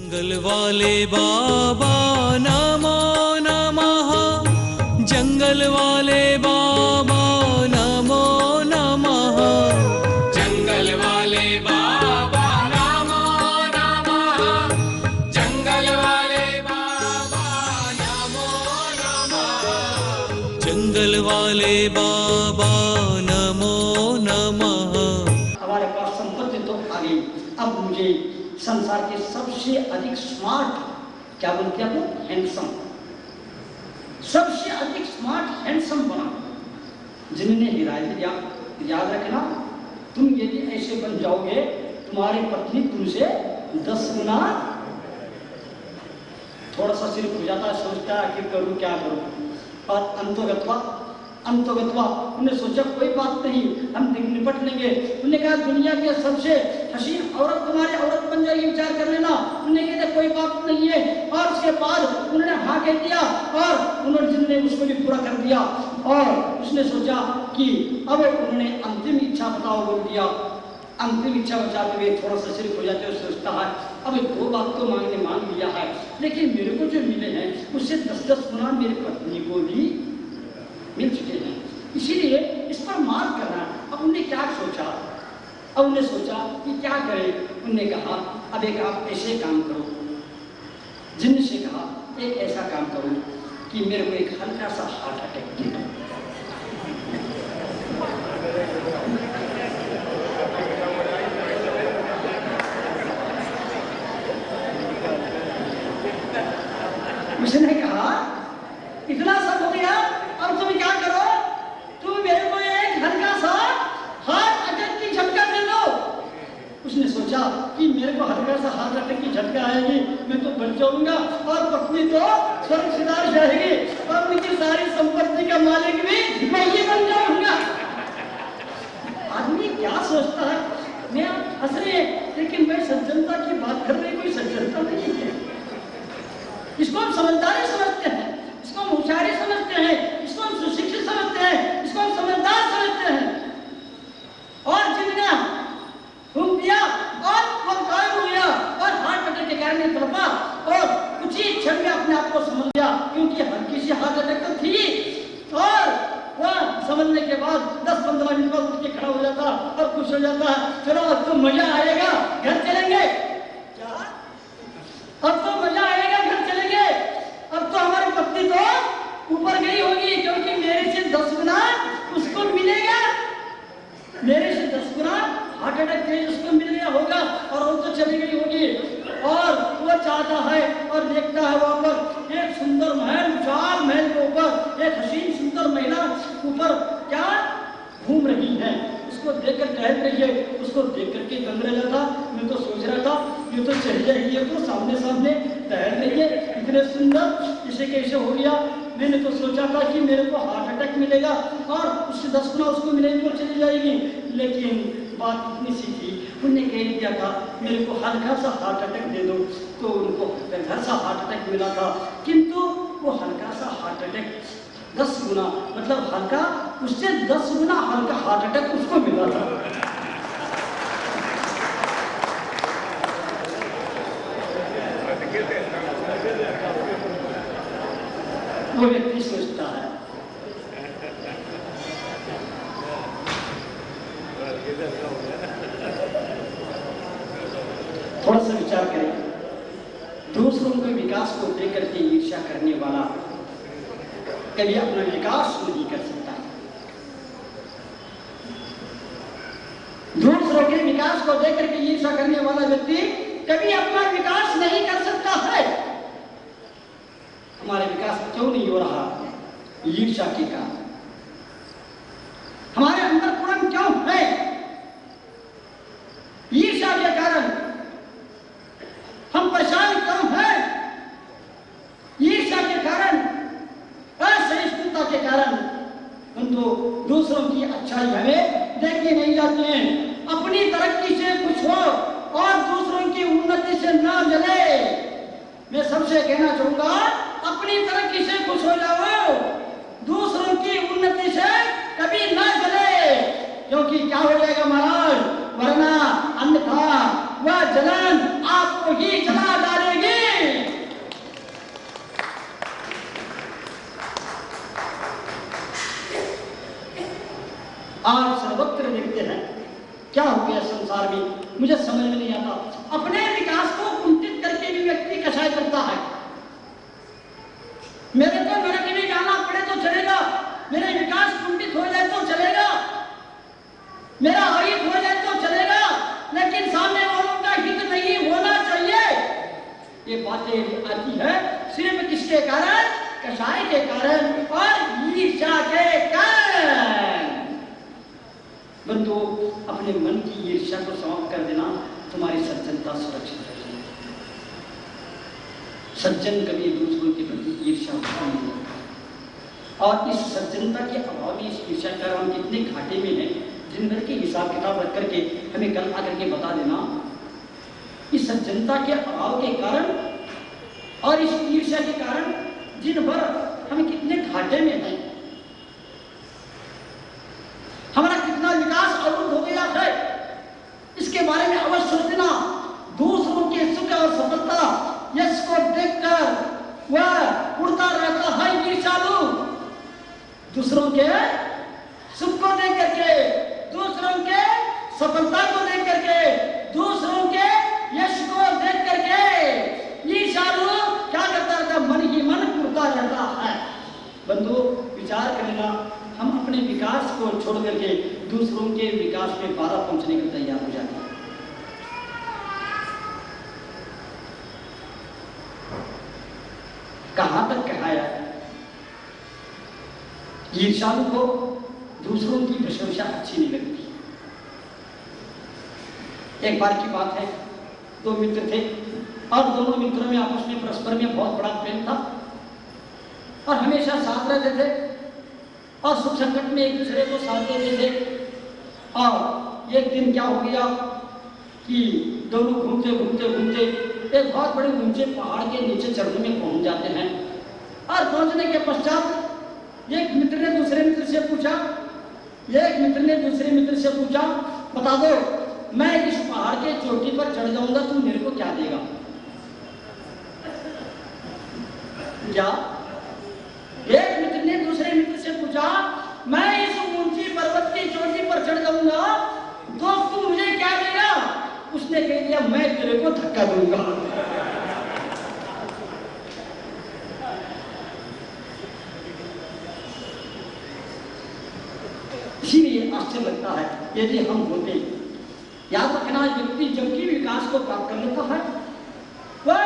जंगल वाले बाबा नमो नमः, जंगल वाले बाबा नमो नमः, जंगल वाले बाबा नमो नमः, जंगल वाले बाबा नमो नमः, जंगल वाले बाबा नमो नमः। हमारे पास संपत्ति तो आ गई, अब मुझे संसार के सबसे अधिक स्मार्ट, क्या बोलते हैं वो, हैंडसम, सबसे अधिक स्मार्ट हैंडसम बना। जिन्होंने हिदायत दिया, याद रखना, तुम यदि ऐसे बन जाओगे तुम्हारी पत्नी तुमसे 10 गुना, थोड़ा सा सिर हो जाता है, सोचता है कि करूं क्या करूं, और अंतोगत्वा उन्हें सोचा कोई बात नहीं, हम निपट लेंगे। उन्होंने कहा दुनिया के सबसे हसीन औरत तुम्हारी औरत बन जाएगी, विचार कर लेना। उन्होंने कहा कोई बात नहीं है, और उसके बाद उन्होंने हाँ कह दिया, और उन्होंने उसको भी पूरा कर दिया। और उसने सोचा कि अब उन्होंने अंतिम इच्छा बताओ बोल दिया। अंतिम इच्छा बचाते हुए थोड़ा सा सिर हो जाते हुए सोचता है अब 2 बात तो मांग लिया है, लेकिन मेरे को जो मिले हैं उससे 10-10 गुना मेरी पत्नी को भी मिल चुके हैं, इसीलिए इस पर मार करना। अब उन्हें क्या सोचा, अब उन्हें सोचा कि क्या करें। उन्होंने कहा अब एक आप ऐसे काम करो, जिन्न से कहा एक ऐसा काम करो कि मेरे को एक हल्का सा हार्ट अटैक दे दो। उसने कहा इतना सब हो गया, अब तुम क्या करो, तुम मेरे को एक हल्का सा हार्ट अटैक की झटका दे दो। उसने सोचा कि मेरे को हल्का सा हार्ट अटैक की झटका आएगी, मैं तो बच जाऊंगा, और पत्नी तो स्वर्ग सिधार जाएगी, और उनकी सारी संपत्ति का मालिक भी मैं ही बन जाऊंगा। आदमी क्या सोचता है, मैं हंस रहे, लेकिन मैं सज्जनता की बात कर रही, कोई सज्जनता नहीं है। इसको हम समझदारी समझते हैं, इसको हम होशियारी समझते हैं, इसको हम सुशिक्षित समझते हैं, इसको हम समझदार समझते हैं। और जितना घूम दिया और वो गायब हो गया, और हार्ट अटैक के कारण तड़पा, और कुछ ही क्षण में अपने आप को समझ लिया, क्योंकि हल्की सी हार्ट अटैक तो थी। और वह समझने के बाद 10-15 मिनट बाद उठ के खड़ा हो जाता और खुश हो जाता, चलो अब तो मजा आएगा, घर चलेंगे। क्या अब तो मजा आएगा, घर चलेंगे, अब तो हमारी पत्नी तो ऊपर गई होगी, क्योंकि मेरे से 10 गुना उसको मिलेगा, मेरे से 10 गुना हार्ट अटैक तेज उसको मिल गया होगा, और वो तो चली गई होगी। और वो चाहता है और देखता है वहां पर एक सुंदर महल, विशाल महल के ऊपर एक हसीन सुंदर महिला ऊपर क्या घूम रही है, उसको देखकर टहल रही है, उसको देख करके दंग रह जाता। मैं तो सोच रहा था ये तो चली जाएगी, ये तो सामने सामने टहल रही है, इतने सुंदर, इसे कैसे हो गया। मैंने तो सोचा था कि मेरे को हार्ट अटैक मिलेगा, और उससे 10 गुना उसको मिलेगी और चली जाएगी, लेकिन बात इतनी सी थी। उन्होंने कह दिया था मेरे को हल्का सा हार्ट अटैक दे दो, तो उनको हल्का सा हार्ट अटैक मिला था, किंतु वो हल्का सा हार्ट अटैक 10 गुना, मतलब हल्का, उससे 10 गुना हल्का हार्ट अटैक उसको मिला था। वो व्यक्ति सोचता है थोड़ा सा विचार करें, दूसरों के विकास को देकर के ईर्ष्या करने वाला कभी अपना विकास नहीं कर सकता। दूसरों के विकास को देकर के ईर्ष्या करने वाला व्यक्ति कभी अपना विकास नहीं कर सकता है। हमारे विकास क्यों नहीं हो रहा? ईर्ष्या के कारण। हमारे अंदर कुड़न क्यों है? ईर्ष्या के कारण। हम परेशान क्यों हैं? ईर्ष्या के कारण, असहिष्णुता के कारण। हम तो दूसरों की अच्छाई हमें देखने नहीं जाते हैं, अपनी तरक्की से खुश हो और दूसरों की उन्नति से ना जले। मैं सबसे कहना चाहूंगा अपनी तरक्की से खुश हो जाओ, दूसरों की उन्नति से कभी ना जले, क्योंकि क्या हो जाएगा महाराज, वरना अन्यथा वह जलन आपको ही जला डालेगी। क्या हो गया संसार में, मुझे समझ में नहीं आता। अपने विकास को कुंठित करके भी व्यक्ति कषाय करता है। मेरे को नरक में जाना पड़े तो चलेगा, मेरा विकास कुंठित हो जाए तो चलेगा, मेरा अहित हो जाए तो चलेगा, लेकिन सामने वालों का हित नहीं होना चाहिए। ये बातें आती है सिर्फ किसके कारण? कषाय के कारण और ईर्ष्या के कारण। बंधु, अपने मन की ईर्ष्या को समाप्त कर देना, तुम्हारी सज्जनता सुरक्षित रहेगी। सज्जन कभी दूसरों के प्रति ईर्ष्या नहीं करता, और इस सज्जनता के अभाव में इस ईर्ष्या का हम कितने घाटे में हैं, दिन भर के हिसाब किताब रख करके हमें कल आकर के बता देना। इस सज्जनता के अभाव के कारण और इस ईर्ष्या के कारण दिन भर हम कितने घाटे में हैं, हमारा कितना विकास अवरुद्ध हो गया है, इसके बारे में अवश्य सोचना। दूसरों के सुख और सफलता, यश को देखकर वह उड़ता रहता है ईर्ष्यालु। दूसरों के सुख को देख करके, दूसरों के सफलता को देख करके, दूसरों के यश को देख करके ईर्ष्यालु क्या करता रहता है? मन ही मन उड़ता रहता है। बंधु, विचार करना, हम अपने विकास को छोड़ करके दूसरों के विकास में बाधा पहुंचने के लिए तैयार हो जाते हैं। कहां तक कहाया? ईर्ष्यालु को दूसरों की प्रशंसा अच्छी नहीं लगती। एक बार की बात है, दो मित्र थे और दोनों मित्रों में आपस में परस्पर में बहुत बड़ा प्रेम था और हमेशा साथ रहते थे और सुख संकट में एक दूसरे को साथ देते थे। और एक दिन क्या हो गया कि दोनों घूमते घूमते घूमते एक बहुत बड़े ऊंचे पहाड़ के नीचे चढ़ने में पहुंच जाते हैं। और पहुंचने के पश्चात एक मित्र ने दूसरे मित्र से पूछा, बता दो, मैं इस पहाड़ के चोटी पर चढ़ जाऊंगा, तू मेरे को क्या देगा? क्या? एक मित्र ने दूसरे मित्र से पूछा, मैं इस ऊंची पर्वत की चोटी पर चढ़ जाऊंगा, दोस्त तू मुझे क्या देगा? उसने कह दिया, मैं तेरे को धक्का दूंगा। इसीलिए आश्चर्य लगता है, यदि हम होते, याद रखना, व्यक्ति जबकि विकास को प्राप्त कर लेता है, वह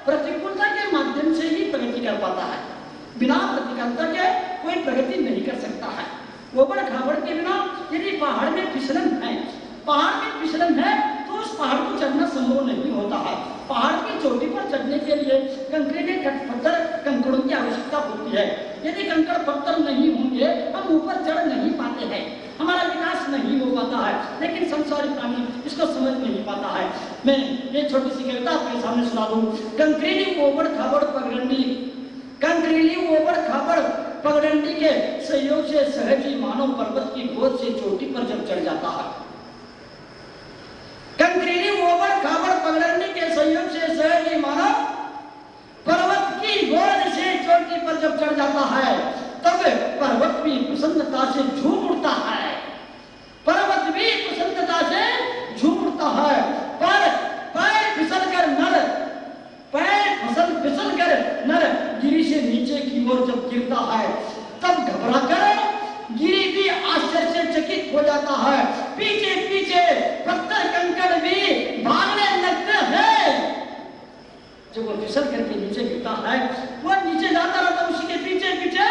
प्रतिकूलता के माध्यम से ही प्रगति कर पाता है। बिना प्रतिकूलता के कोई प्रगति नहीं कर सकता है। ऊबड़ खाबड़ के बिना यदि पहाड़ में फिसलन है तो उस पहाड़ को चढ़ना संभव नहीं होता है। पहाड़ की चोटी पर चढ़ने के लिए कंकरीले पत्थर, कंकड़ों की आवश्यकता होती है। यदि कंकड़ पत्थर नहीं होंगे हम ऊपर चढ़ नहीं पाते हैं, हमारा विकास नहीं हो पाता है। लेकिन संसारी प्राणी इसको समझ नहीं पाता है। मैं ये छोटी सी कविता आपके सामने सुना दूं। कंकरीली ऊबड़ खाबड़ पगडंडी के सहयोग से सहज ही मानव पर्वत की गोद से चोटी पर जब चढ़ जाता है। कंकरीली ऊबड़ खाबड़ पगडंडी के सहयोग से सहज ही मानव पर्वत की गोद से चोटी पर जब चढ़ जाता है, तब पर्वत भी प्रसन्नता से झूम उठता है। पर पैर फिसल कर नर गिरी से नीचे की ओर जब गिरता है, तब घबराकर गिरी भी आश्चर्य से चकित हो जाता है। पीछे पीछे पत्थर कंकड़ भी भागने लगते हैं। जब वो फिसल करके नीचे गिरता है, वो नीचे जाता रहता, उसी के पीछे पीछे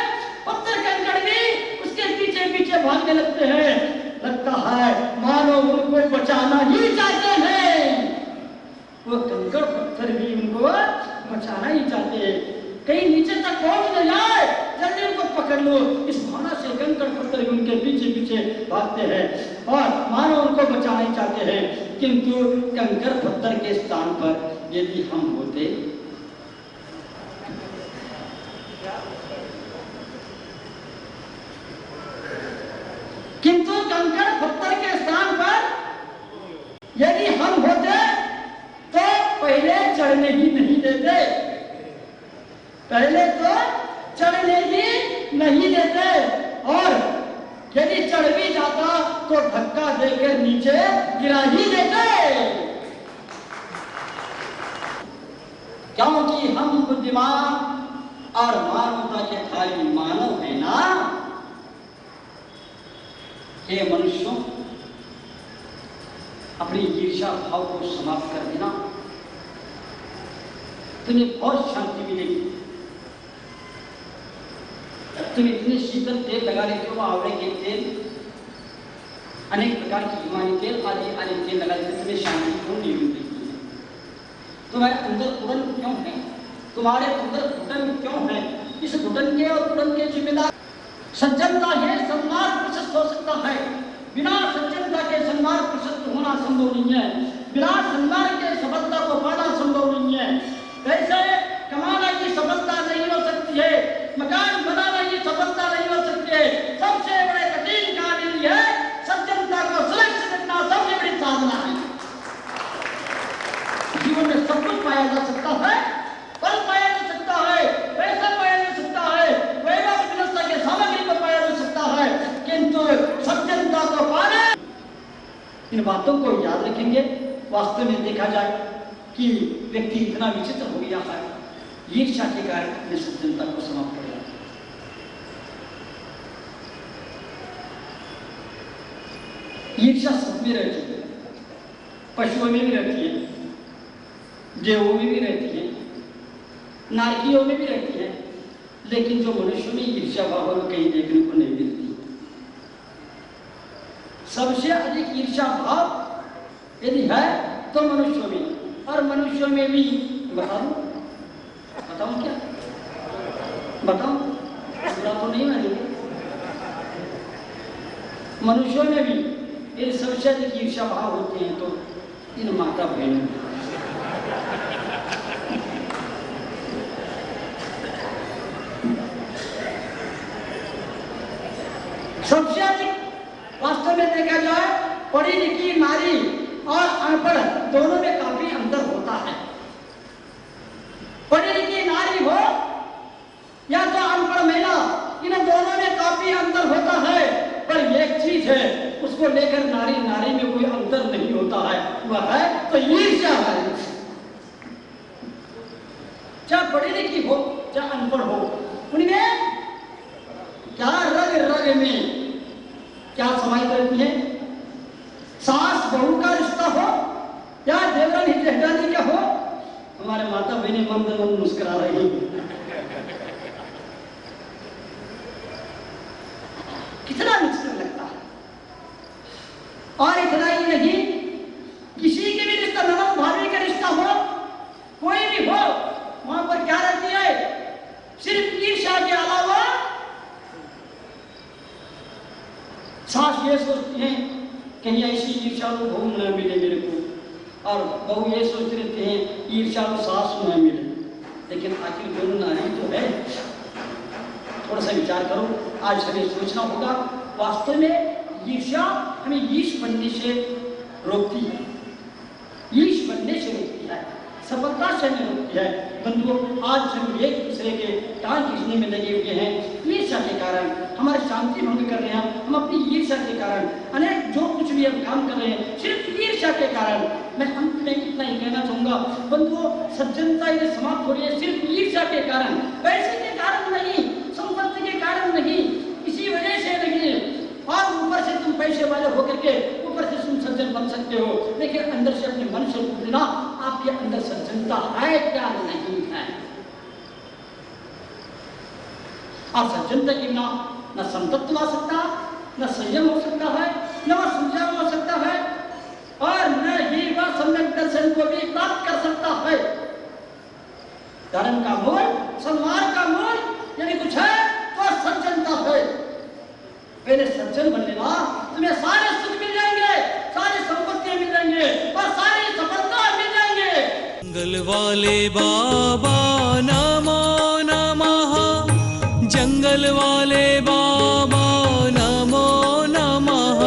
पत्थर कंकड़ भी उसके पीछे पीछे भागने लगते हैं। लगता है मानो उनको बचाना ही चाहते हैं। वो कंकड़ पत्थर भी उनको बचाना ही चाहते हैं, कहीं नीचे तक पहुंच न जाए, जल्दी उनको पकड़ लो। इस भावना से कंकड़ पत्थर भी उनके पीछे पीछे भागते हैं और मानो उनको बचाना ही चाहते हैं। किंतु कंकड़ पत्थर के स्थान पर यदि हम होते, किंतु कंकड़ पत्थर के स्थान पर यदि हम होते तो पहले चढ़ने ही नहीं देते, पहले तो चढ़ने ही नहीं देते और यदि चढ़ भी जाता तो धक्का देकर नीचे गिरा ही देते, क्योंकि हम बुद्धिमान और मानवता के खाली मानव है ना। हे मनुष्यों, अपनी ईर्ष्या भाव को समाप्त कर देना, तुम्हें बहुत शांति मिलेगी। तुम इतने शीतल तेल लगा लेते हो, आवड़े के तेल, अनेक प्रकार की हिमानी तेल आदि आदि तेल लगा लेते, तुम्हें शांति क्यों नहीं मिलती? तुम्हारे अंदर उड़न क्यों है? तुम्हारे अंदर घुटन क्यों है? इस घुटन के और उड़न के जिम्मेदार सज्जनता है। सन्मार्ग प्रशस्त हो सकता है, बिना सज्जनता के सन्मार्ग प्रशस्त होना संभव नहीं है। बिना सन्मार्ग के सफलता को पाना संभव नहीं है। वैसे कमाना की सफलता नहीं हो सकती है, मकान बनाना की सफलता नहीं हो सकती है। सबसे बड़े कठिन कार्य है सज्जनता को सुरक्षित रखना, सबसे बड़ी साधना है। जीवन में सब कुछ पाया जा सकता है, फल पाया जा सकता है, पैसा पाया जा सकता है, वैभव विलासिता के सामग्री को पाया जा सकता है, किंतु सज्जनता को पाना। इन बातों को याद रखेंगे। वास्तव में देखा जाए कि व्यक्ति इतना विचित्र हो गया है, ईर्ष्या के कारण अपनी सज्जनता को समाप्त कर दिया। ईर्ष्या सब में रहती है, पशुओं में भी रहती है, देवों में भी रहती है, नारकियों में भी रहती है, लेकिन जो मनुष्यों में ईर्ष्या भाव कहीं देखने को नहीं मिलती। सबसे अधिक ईर्ष्या भाव यदि है तो मनुष्यों में, और मनुष्यों में भी बताऊं क्या बताऊं, बुरा तो नहीं मानेंगे। मनुष्यों में भी यदि सबसे अधिक ईर्ष्या भाव होते हैं तो इन माता बहनों में। सबसे अधिक वास्तव में देखा जाए पढ़ी लिखी नारी और अनपढ़ दोनों में काफी अंतर होता है। पढ़ी लिखी नारी हो या तो अनपढ़ महिला, इन दोनों में काफी अंतर होता है। पर एक चीज है, उसको लेकर नारी नारी में कोई अंतर नहीं होता है, वह है तो ईर्ष्या है। चाहे पढ़ी लिखी हो चाहे अनपढ़ हो, उनमें क्या रग रग में क्या समाई रहती है। सास बहू का रिश्ता हो या देवरानी जेठानी का हो, हमारे माता बहनें मंद मंद मुस्कुरा रही हैं। कितना मुश्किल लगता है। और इतना ही नहीं, किसी के भी रिश्ता, ननद भाभी का रिश्ता हो, कोई भी हो, वहां पर क्या रहती है? सिर्फ ईर्ष्या के अलावा सास ये सोचती है कहीं ऐसी ईर्ष्यालु बहू न मिले मेरे को, और बहू ये सोचते रहते हैं ईर्ष्यालु सास न मिले। लेकिन आखिर दोनों नारी तो है। थोड़ा सा विचार करो, आज हमें सोचना होगा। वास्तव में ईर्ष्या हमें ईश बनने से रोकती है, ईश बनने से रोकती है, सफलता से हमें रोकती है। बंधुओं, आज हम एक दूसरे के टांग खींचने में लगे हुए हैं ईर्ष्या के कारण। हमारी शांति भंग कर रहे हैं हम अपनी ईर्ष्या के कारण। अनेक जो कुछ भी हम काम कर रहे हैं सिर्फ ईर्ष्या के कारण। मैं अंत में इतना ही कहना चाहूंगा बंधुओं, सज्जनता ये समाप्त हो रही है सिर्फ ईर्ष्या के कारण, पैसे के कारण नहीं, संपत्ति के कारण नहीं, इसी वजह से नहीं। और ऊपर से तुम पैसे वाले होकर के ऊपर से तुम सज्जन बन सकते हो, लेकिन अंदर से अपने मन से पूछना आपके अंदर सज्जनता है क्या नहीं है। और सज्जनता के बिना न संतत्व आ सकता, न संयम हो सकता है, न संयम हो सकता है, और न ही वह सम्यक दर्शन को भी प्राप्त कर सकता है। धर्म का मूल, सन्मार्ग का मूल यदि कुछ है तो सज्जनता है। पहले सज्जन बन लेना, तुम्हें सारे सुख मिल जाएंगे, सारी संपत्तियां मिल जाएंगे और सारी सफलता मिल जाएंगे। जंगल वाले बाबा नमो नमः, जंगल वाले बाबा नमो नमः,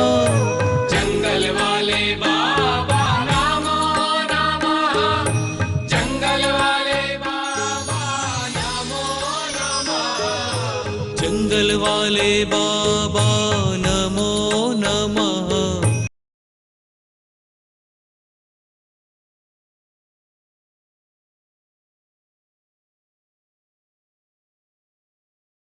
जंगल वाले बाबा नमो नमः, जंगल वाले बाबा नमो नमः, जंगल वाले बाबा नमो